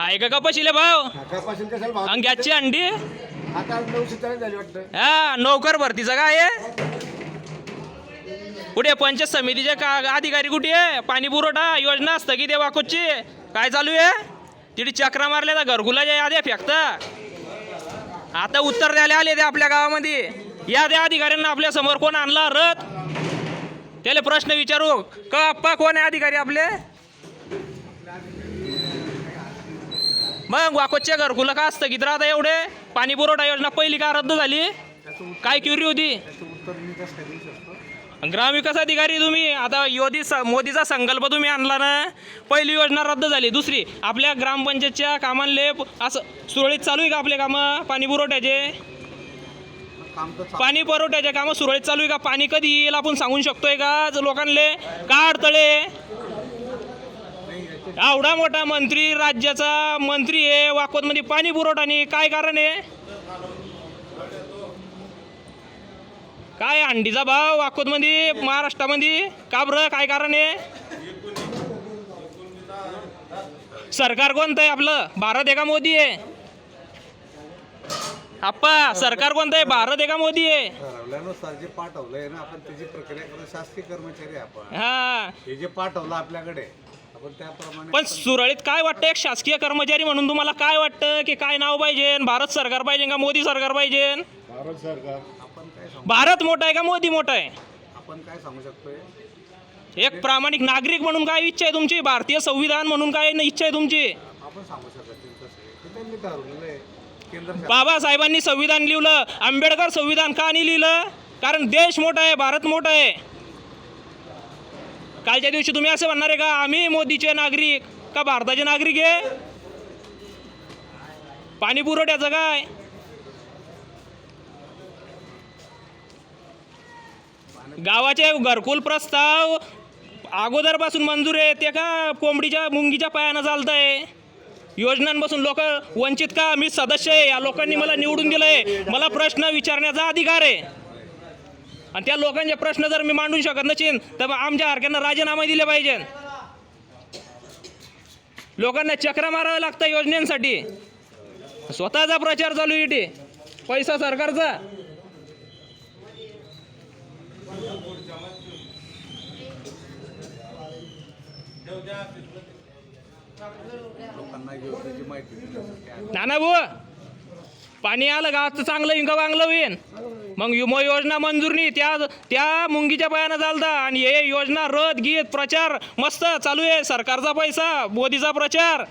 आहे का कपाशीले भाव? कपाशील कशाला भाव? अंग्याची अंडी आता 940 झाली वाटतं. हा नोकर भरतीचं काय आहे? कुठे पंचायत समितीचे का अधिकारी कुठे आहे? पाणी पुरवठा योजना स्थगित आहे वाकोची. काय चालू आहे तिथे? चक्रा मारल्या तर घरकुलाच्या याद्या फेकता. आता उत्तर द्यायला आले ते आपल्या गावामध्ये. या त्या अधिकाऱ्यांना आपल्या समोर कोण आणला रथ? त्याला प्रश्न विचारू का अप्पा कोण आहे अधिकारी आपले? मग वाकोच्या घरकुला का स्थगित राहता एवढे? पाणी पुरवठा योजना पहिली का रद्द झाली? काय क्युरी होती? ग्रामविकास अधिकारी तुम्ही आता मोदीचा संकल्प तुम्ही आणला ना. पहिली योजना रद्द झाली. दुसरी आपल्या ग्रामपंचायतच्या कामांले असं सुरळीत चालू आहे का आपले कामं? पाणी पुरवठ्याचे कामं सुरळीत चालू आहे का? पाणी कधी येईल आपण सांगू शकतोय का लोकांले? का अडथळे? एवढा मोठा मंत्री, राज्याचा मंत्री आहे, वाकोदमध्ये पाणी पुरवठा नाही. काय कारण आहे? काय अंडीचा भाव वाकोदमध्ये महाराष्ट्रामध्ये? का बरं? काय कारण आहे? सरकार कोणतं आहे आपलं? भारत आहे का मोदी आहे? आप्पा सरकार कोणतं आहे? भारत आहे का मोदी आहे? ठरवल्यानुसार जे पाठवलंय ना आपण त्याची प्रक्रिया करून शासकीय कर्मचारी आपण हा हे जे पाठवलं आपल्याकडे आपण त्याप्रमाणे. पण सुरळीत काय वाटतं एक शासकीय कर्मचारी म्हणून तुम्हाला काय वाटतं की काय नाव पाहिजे? भारत सरकार पाहिजे का मोदी सरकार पाहिजे? भारत सरकार. आपण काय भारत मोठा आहे का मोदी मोठा आहे? आपण काय सांगू शकतोय? एक प्रामाणिक नागरिक म्हणून काय इच्छा आहे तुमची? भारतीय संविधान म्हणून काय इच्छा आहे तुमची? आपण सांगू शकत नाही तसं. ते त्यांनी ठरवलेलं केंद्र. बाबासाहेबांनी संविधान लिहिलं. आंबेडकर संविधान का नाही लिहिलं? कारण देश मोठा आहे, भारत मोठा आहे. कालच्या दिवशी तुम्ही असं म्हणणार आहे का आम्ही मोदीचे नागरिक का भारताचे नागरिक आहे? पाणी पुरवठ्याचं काय? गावाचे घरकुल प्रस्ताव अगोदरपासून मंजूर आहे ते का कोंबडीच्या मुंगीच्या पायानं चालत आहे? योजनांपासून लोक वंचित का? मी सदस्य आहे, या लोकांनी मला निवडून दिलंय, मला प्रश्न विचारण्याचा अधिकार आहे. आणि त्या लोकांचे प्रश्न जर मी मांडू शकत नसेल तर आमच्या सारख्यांना राजीनामा दिले पाहिजे. लोकांना चक्रा मारावं लागतं योजनांसाठी. स्वतःचा प्रचार चालू इथे, पैसा सरकारचा. नाना भाऊ पाणी आलं गावाचं चांगलं इंगा वांगलं होईन. मग योजना मंजूर नाही त्या मुंगीच्या पायानं चालता. आणि हे योजना रद्द गीत प्रचार मस्त चालू आहे. सरकारचा पैसा, मोदीचा प्रचार,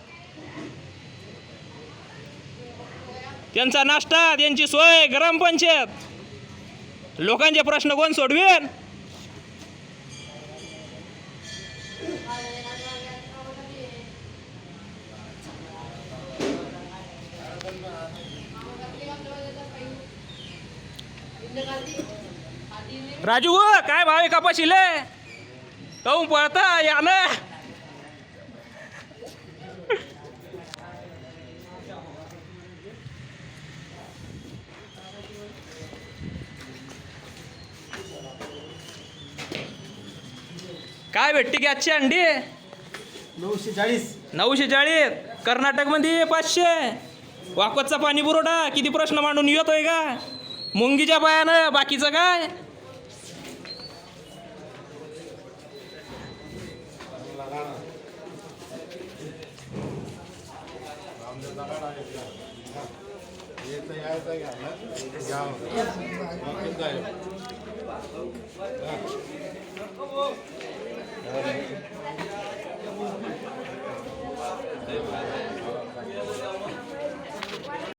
त्यांचा नाश्ता, त्यांची सोय, ग्रामपंचायत. लोकांचे प्रश्न कोण सोडवेन? राजू काय भाव आहे कपाशीले? काहून पळता या ना? काय भेटते की आजची अंडी? 940. 940. कर्नाटकमध्ये 500. वाकोदचा पाणी पुरवठा किती प्रश्न मांडून येतोय का? मुंगीच्या पायानं. बाकीचं काय?